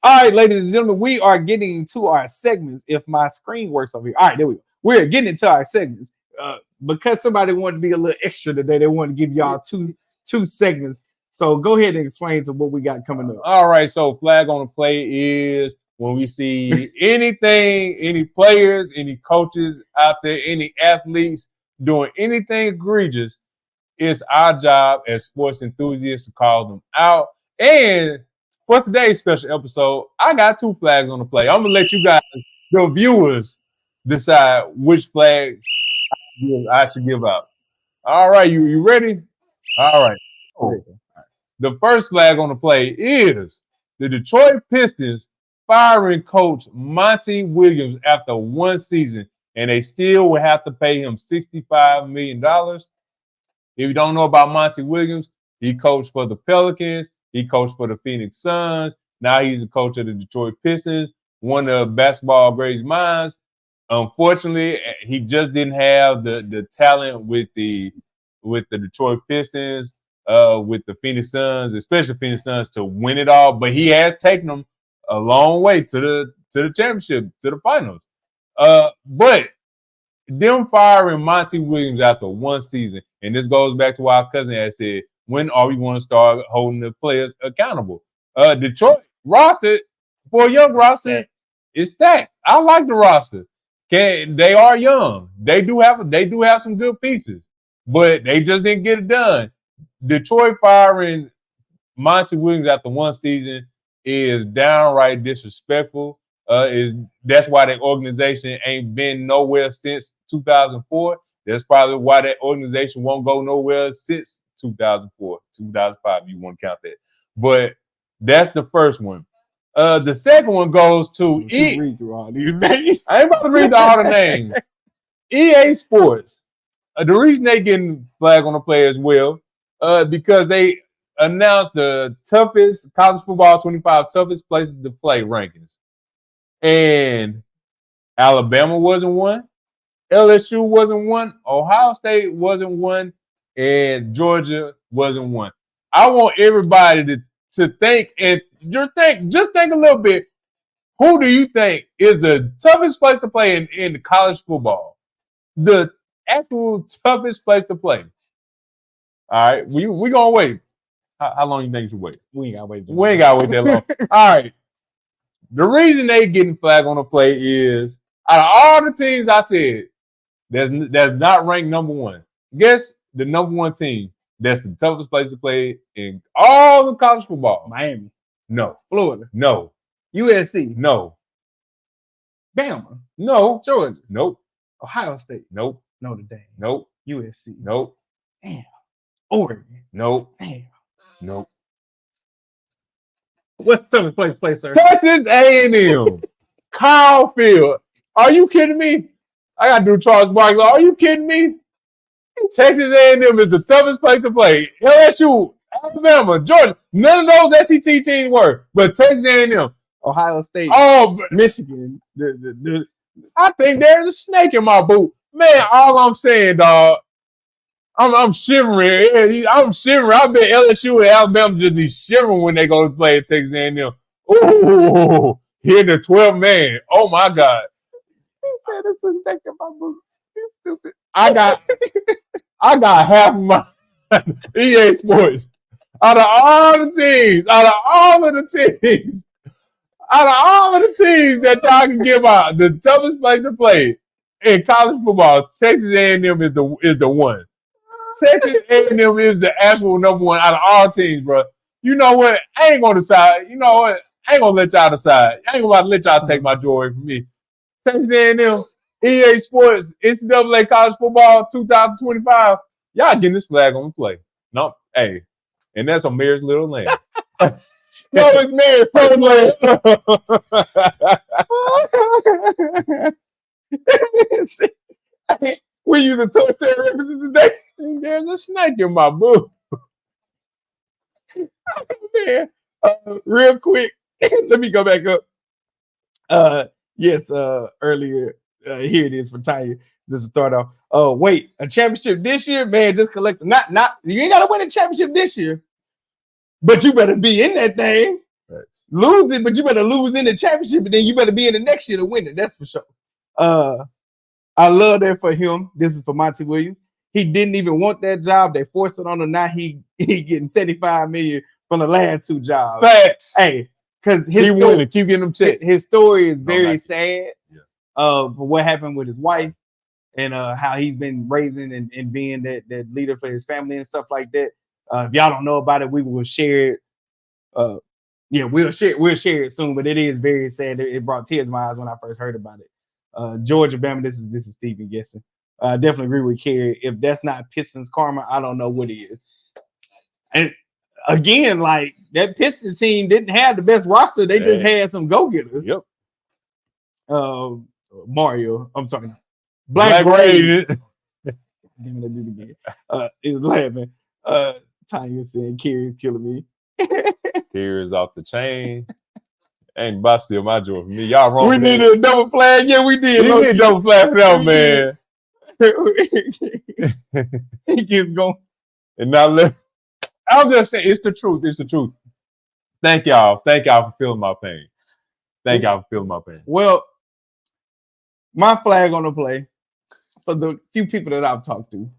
All right, ladies and gentlemen, we are getting into our segments. If my screen works over here. All right, there we go. We're getting into our segments. Because somebody wanted to be a little extra today, they wanted to give y'all two segments. So go ahead and explain to what we got coming up. All right, so flag on the play is when we see anything, any players, any coaches out there, any athletes doing anything egregious, it's our job as sports enthusiasts to call them out. And for today's special episode, I got two flags on the play. I'm going to let you guys, the viewers, decide which flag I should give out. All right, you ready? All right. Oh. The first flag on the play is the Detroit Pistons firing coach Monty Williams after one season, and they still will have to pay him $65 million. If you don't know about Monty Williams, he coached for the Pelicans. He coached for the Phoenix Suns. Now he's a coach of the Detroit Pistons, one of the basketball greatest minds. Unfortunately, he just didn't have the talent with the Detroit Pistons, with the Phoenix Suns, especially Phoenix Suns, to win it all. But he has taken them a long way to the championship, to the finals. But them firing Monty Williams after one season, and this goes back to what our cousin had said, when are we going to start holding the players accountable? Detroit roster, for a young roster, is stacked. I like the roster. They are young. They do have some good pieces, but they just didn't get it done. Detroit firing Monty Williams after one season is downright disrespectful. That's why that organization ain't been nowhere since 2004. That's probably why that organization won't go nowhere since 2004, 2005. You want to count that, but that's the first one. The second one goes to read through all these names. I ain't about to read all the names. EA Sports. The reason they getting flag on the play as well, because they announced the toughest college football 25 toughest places to play rankings. And Alabama wasn't one. LSU wasn't one. Ohio State wasn't one. And Georgia wasn't one. I want everybody to think and just think a little bit. Who do you think is the toughest place to play in college football? The actual toughest place to play. All right, we gonna wait. How long you think you should wait? We ain't gotta wait. We ain't gotta wait that long. All right. The reason they getting flag on the play is out of all the teams I said, that's not ranked number one. Guess the number one team that's the toughest place to play in all of college football. Miami. No. Florida. No. USC. No. Bama. No. Georgia. Nope. Ohio State. Nope. Notre Dame. Nope. USC. Nope. Damn. Oregon. Nope. Damn. Nope. What's the toughest place to play, sir? Texas A&M. Kyle Field. Are you kidding me? I got to do Charles Barkley. Are you kidding me? Texas A&M is the toughest place to play. LSU, Alabama, Georgia. None of those SEC teams were, but Texas A&M. Ohio State. Oh, Michigan. I think there's a snake in my boot. Man, all I'm saying, dog, I'm shivering. I'm shivering. I bet LSU and Alabama just be shivering when they go to play at Texas A&M. Ooh, hitting the 12 man. Oh my God. He said it's a snake in my boots. You stupid. I got half of my EA Sports. Out of all of the teams that y'all can give out, the toughest place to play in college football, Texas A&M is the one. Texas A&M is the actual number one out of all teams, bro. You know what? I ain't gonna decide. You know what? I ain't gonna let y'all decide. I ain't gonna let y'all take my joy away from me. Texas A&M, EA Sports, NCAA College Football 2025. Y'all getting this flag on the play. No, hey, and that's on Mayor's Little Land. No, it's Mayor's First Land. We using toiletry references today. There's a snake in my boot. Man, real quick, let me go back up. Yes, earlier, here it is for Tanya. Just to start off. Oh, wait, a championship this year, man. Just collect. Not. You ain't gotta win a championship this year, but you better be in that thing. Right. lose it, but you better lose in the championship, and then you better be in the next year to win it. That's for sure. I love that for him. This is for Monty Williams. He didn't even want that job. They forced it on him. Now he getting $75 million from the last 2 jobs. Facts. Hey, because he winning, keep getting them checks. His story is very sad. Of what happened with his wife and how he's been raising and being that leader for his family and stuff like that. If y'all don't know about it, we will share it. We'll share it soon. But it is very sad. It brought tears to my eyes when I first heard about it. Georgia, Bama. This is Steven guessing. I definitely agree with Kerry. If that's not Pistons karma, I don't know what it is. And again, like that Pistons team didn't have the best roster. They just had some go-getters. Yep. Mario. I'm sorry. Black Ray. Damn it, I do it again. Is laughing. Tanya saying Kerry's killing me. Kerry's off the chain. Ain't about steal my joy from me. Y'all wrong. We needed a double flag. Yeah, we did. We did double flag for that, man. He keeps going. And now I'm just saying, it's the truth. It's the truth. Thank y'all. Thank y'all for feeling my pain. Thank y'all for feeling my pain. Well, my flag on the play for the few people that I've talked to.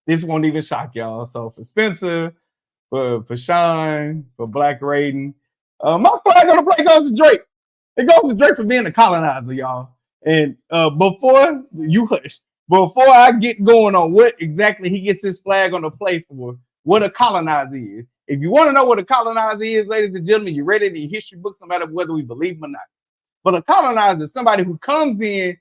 This won't even shock y'all. So for Spencer, for Sean, for Black Raiden, my flag on the play goes to Drake. It goes to Drake for being a colonizer, y'all. And before you hush, before I get going on what exactly he gets his flag on the play for, what a colonizer is. If you want to know what a colonizer is, ladies and gentlemen, you read it in your history books, no matter whether we believe him or not. But a colonizer is somebody who comes in,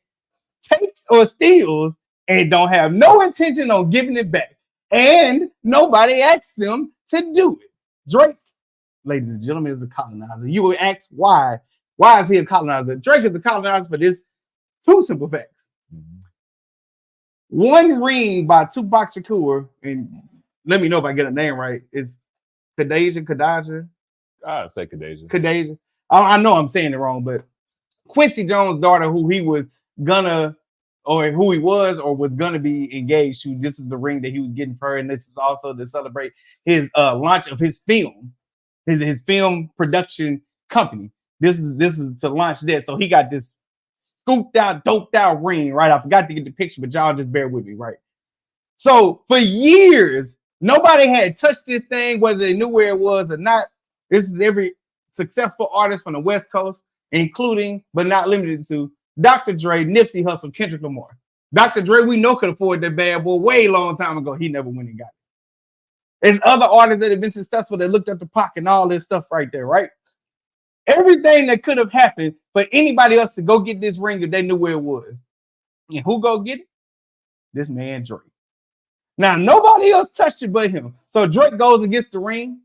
takes or steals, and don't have no intention on giving it back. And nobody asks them to do it. Drake, ladies and gentlemen, is a colonizer. You will ask why. Why is he a colonizer? Drake is a colonizer for this 2 simple facts. One ring by Tupac Shakur, and let me know if I get a name right, is Khadijah. I'd say Khadijah. Khadijah. I know I'm saying it wrong, but Quincy Jones' daughter, who he was gonna, or who he was or was gonna be engaged to, this is the ring that he was getting for her, and this is also to celebrate his launch of his film, his film production company. This is to launch that. So he got this scooped out, doped out ring, right? I forgot to get the picture, but y'all just bear with me, right? So for years, nobody had touched this thing, whether they knew where it was or not. This is every successful artist from the West Coast, including, but not limited to, Dr. Dre, Nipsey Hussle, Kendrick Lamar. Dr. Dre, we know could afford that bad boy way long time ago. He never went and got it. There's other artists that have been successful that looked up the pocket and all this stuff right there, right? Everything that could have happened for anybody else to go get this ring if they knew where it was. And who go get it? This man, Drake. Now, nobody else touched it but him. So Drake goes and gets the ring.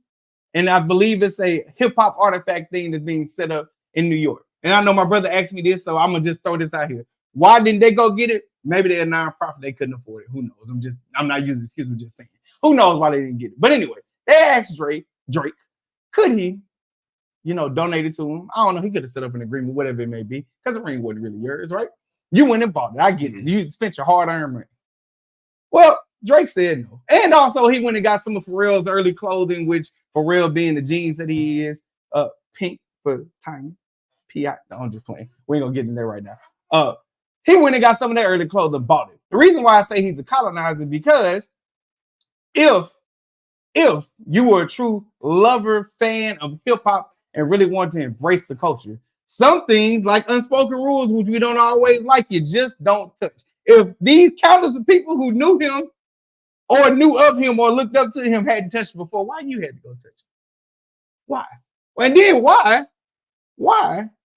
And I believe it's a hip-hop artifact thing that's being set up in New York. And I know my brother asked me this, so I'm going to just throw this out here. Why didn't they go get it? Maybe they're a nonprofit. They couldn't afford it. Who knows? I'm not using excuse me, just saying. Who knows why they didn't get it? But anyway, they asked Drake, could he, donate it to him? I don't know. He could have set up an agreement, whatever it may be, because the ring wasn't really yours, right? You went and bought it. I get it. You spent your hard-earned money. Well, Drake said no. And also, he went and got some of Pharrell's early clothing, which Pharrell being the jeans that he is, pink for tiny. P.I. No, I'm just playing. We ain't going to get in there right now. He went and got some of that early clothing and bought it. The reason why I say he's a colonizer because if you were a true lover, fan of hip-hop and really want to embrace the culture, some things like unspoken rules, which we don't always like, you just don't touch. If these countless of people who knew him or knew of him or looked up to him hadn't touched it before, why you had to go touch it? Why? And then why?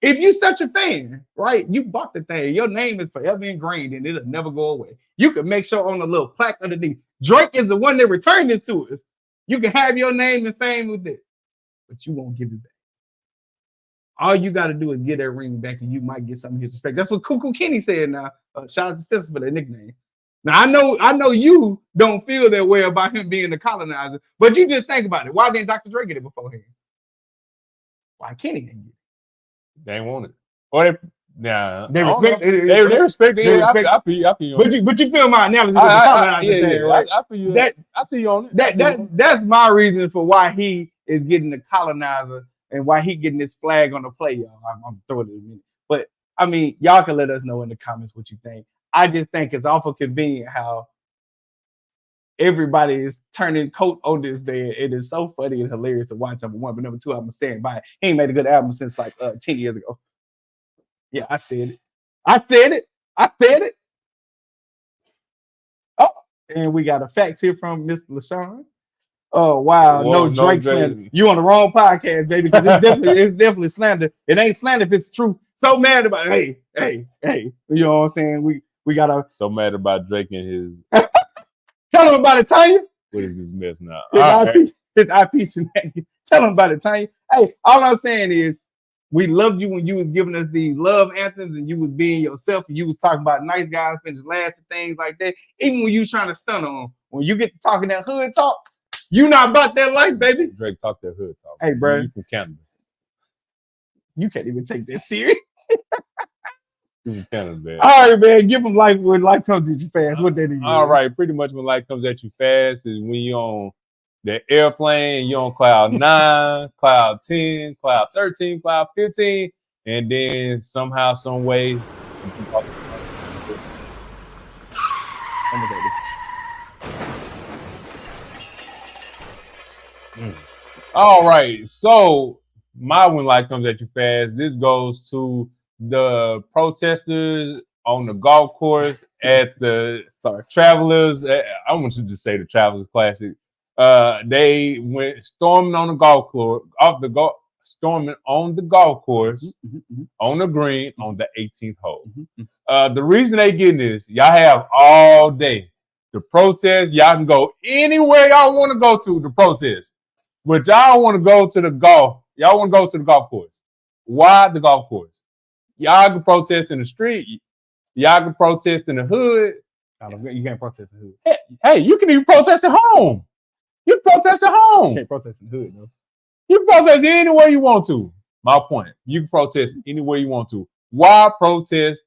If you're such a fan, right? You bought the thing. Your name is forever ingrained and it'll never go away. You can make sure on the little plaque underneath. Drake is the one that returned this to us. You can have your name and fame with it, but you won't give it back. All you got to do is get that ring back and you might get some of his respect. That's what Cuckoo Kenny said now. Shout out to Spencer for that nickname. Now, I know you don't feel that way about him being a colonizer, but you just think about it. Why didn't Dr. Dre get it beforehand? Why Kenny didn't get it? They ain't want it. Or they respect it. They respect it. I feel you. But you feel my analogy. Right? I feel you. I see you on it. That's my reason for why he is getting the colonizer and why he getting this flag on the play, y'all. I'm throwing it in a minute. But I mean, y'all can let us know in the comments what you think. I just think it's awful convenient how everybody is turning coat on this day. It is so funny and hilarious to watch. Number one, but number two, I'm gonna stand by it. He ain't made a good album since like 10 years ago. Yeah, I said it. I said it. I said it. Oh, and we got a fax here from Mr. LaShawn. Oh wow, Whoa, no Drake slander. You on the wrong podcast, baby, because it's definitely slander. It ain't slander if it's true. So mad about hey. You know what I'm saying? We gotta so mad about Drake and his tell him about it, Tanya. what is this mess now? His IP shenanigans. Tell him about it, Tanya. Hey, all I'm saying is we loved you when you was giving us these love anthems and you was being yourself and you was talking about nice guys finish last and things like that. Even when you was trying to stun on them, when you get to talking that hood talk, you not about that life, baby. Drake talk that hood talk. Hey, bro. You from Canada. You can't even take that serious. You from Canada, man. All right, man. Give them life when life comes at you fast. What that is. All right. Pretty much when life comes at you fast is when you're on the airplane, you're on cloud 9, cloud 10, cloud 13, cloud 15, and then somehow, some way. All right. So my when life comes at you fast, this goes to the protesters on the golf course at the Travelers. I want you to say the Travelers Classic. They went storming on the golf course, storming on the golf course, on the green, on the 18th hole. The reason they getting this, y'all have all day to protest. Y'all can go anywhere y'all want to go to protest, but y'all want to go to the golf. Y'all want to go to the golf course. Why the golf course? Y'all can protest in the street. Y'all can protest in the hood. You can't protest in the hood. Hey, you can even protest at home. You can protest at home. You can't protest in the hood, though. You can protest anywhere you want to. My point. You can protest anywhere you want to. Why protest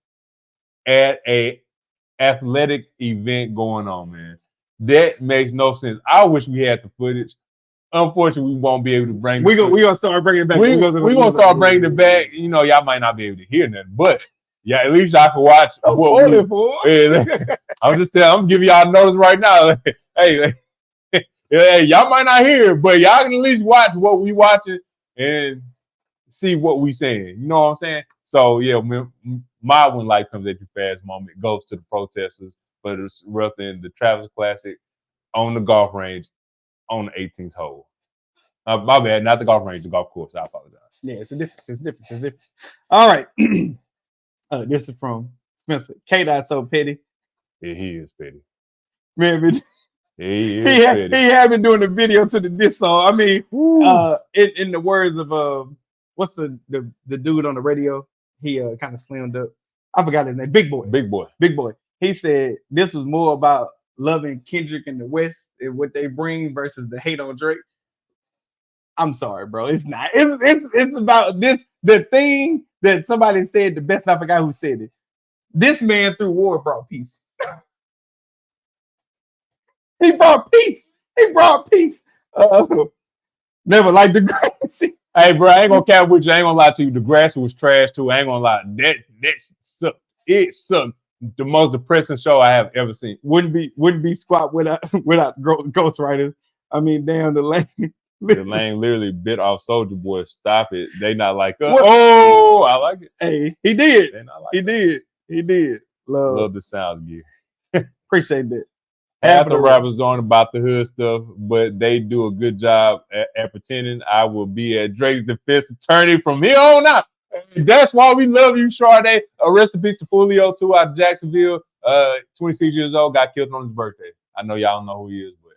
at a athletic event going on, man? That makes no sense. I wish we had the footage. Unfortunately, we won't be able to bring it. We're gonna start bringing it back. We're gonna start bringing it back. You know, y'all might not be able to hear nothing, but yeah, at least y'all can watch. I'm just telling. I'm giving y'all notice right now. Hey, y'all might not hear it, but y'all can at least watch what we watching and see what we saying. You know what I'm saying? So yeah, my when life comes at you fast moment goes to the protesters for the roughing the Travelers Classic on the golf range on the 18th hole. My bad, not the golf range, the golf course. I apologize. Yeah, it's a difference. All right. This is from Spencer. K-Dot so petty. Yeah, he is petty. Man, he had been doing a video to the diss song. I mean, in the words of what's the dude on the radio? He kind of slimmed up. I forgot his name. Big Boy. He said this was more about loving Kendrick and the West and what they bring versus the hate on Drake. I'm sorry, bro. It's not. It's about this. The thing that somebody said the best. I forgot who said it. This man through war brought peace. He brought peace. Never liked the grass. Hey, bro, I ain't gonna cap with you. I ain't gonna lie to you. The grass was trash too. I ain't gonna lie. That sucked. It sucked. The most depressing show I have ever seen. Wouldn't be squat without ghostwriters. I mean, damn, the lane. The lane literally bit off Soulja Boy. Stop it. They not like us. Oh, I like it. Hey, he did. They not like he did. Love the sound gear. Appreciate that. Half the rappers aren't about the hood stuff, but they do a good job at pretending. I will be at Drake's defense attorney from here on out. That's why we love you, Sade. Rest in peace to Fulio, too, out of Jacksonville. 26 years old, got killed on his birthday. I know y'all know who he is, but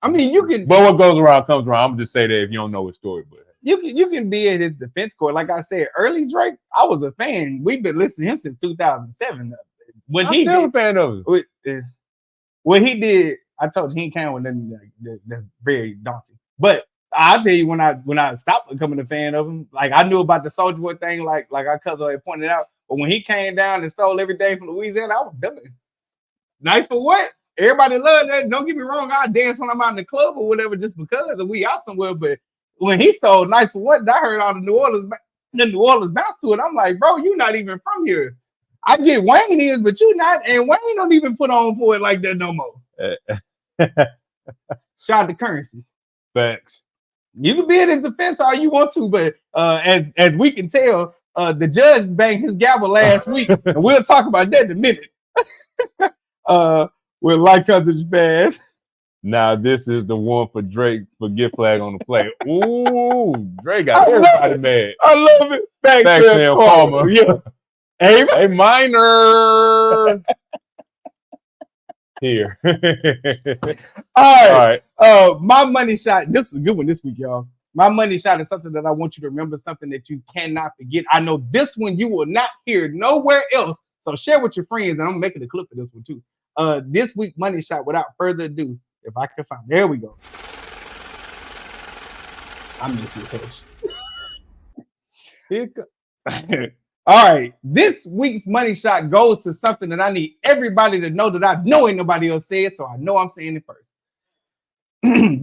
I mean, you can. But what goes around comes around. I'm gonna just say that if you don't know his story, but you can be at his defense court. Like I said, early Drake, I was a fan. We've been listening to him since 2007. I'm still a fan of it. What he did, I told you he came with nothing that's very daunting. But I'll tell you when I stopped becoming a fan of him, like I knew about the Soulja Boy thing, like our cousin had pointed out. But when he came down and stole everything from Louisiana, I was done. Nice for what? Everybody loved that. Don't get me wrong, I dance when I'm out in the club or whatever, just because, and we out somewhere. But when he stole Nice for What, I heard all the New Orleans bounce to it. I'm like, bro, you not even from here. I get Wayne is, but you not, and Wayne don't even put on for it like that no more. Shout out to Currency. Facts. You can be in his defense all you want to, but as we can tell, the judge banged his gavel last week, and we'll talk about that in a minute. With light coverage fast. Now this is the one for Drake for gift flag on the play. Ooh, Drake got everybody mad. I love it. Backspin Palmer. Yeah. Hey, a minor. Here. All right. My money shot. This is a good one this week, y'all. My money shot is something that I want you to remember, something that you cannot forget. I know this one you will not hear nowhere else. So share with your friends, and I'm making a clip for this one too. This week money shot, without further ado, if I can find, there we go. I miss you, coach. All right, this week's money shot goes to something that I need everybody to know that I know ain't nobody else said, so I know I'm saying it first.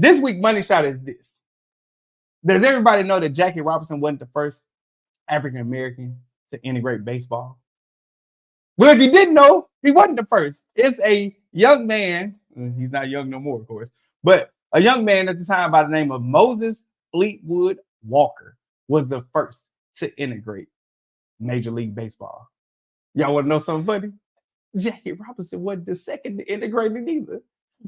This week money shot is this. Does everybody know that Jackie Robinson wasn't the first African American to integrate baseball? Well, if you didn't know, he wasn't the first. It's a young man. He's not young no more, of course, but a young man at the time by the name of Moses Fleetwood Walker was the first to integrate Major League Baseball. Y'all want to know something funny? Jackie Robinson wasn't the second to integrate it either.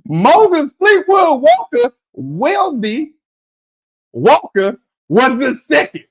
Moses Fleetwood Walker, Weldy Walker, was the second.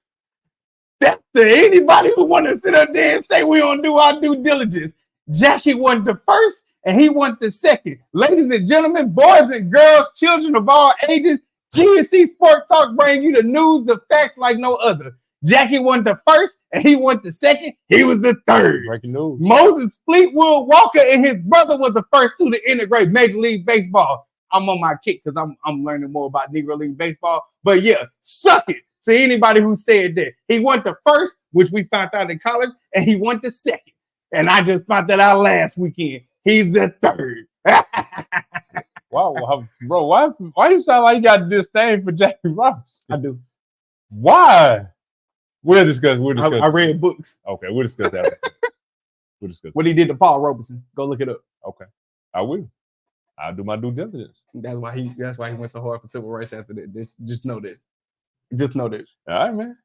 That's to anybody who want to sit up there and say we don't do our due diligence. Jackie wasn't the first, and he wasn't the second. Ladies and gentlemen, boys and girls, children of all ages, GNC Sport Talk bring you the news, the facts like no other. Jackie wasn't the first, and he wasn't the second. He was the third. Breaking news. Moses Fleetwood Walker and his brother was the first two to integrate Major League Baseball. I'm on my kick because I'm learning more about Negro League Baseball. But yeah, suck it to anybody who said that. He wasn't the first, which we found out in college, and he wasn't the second. And I just found that out last weekend. He's the third. Wow, bro, why you sound like you got this thing for Jackie Robinson? I do. Why? We'll discuss. I read books. Okay, we'll discuss that. We'll discuss what he did to Paul Robeson. Go look it up. Okay, I will. I'll do my due diligence. That's why he went so hard for civil rights after that. Just know that. Just know that. All right, man.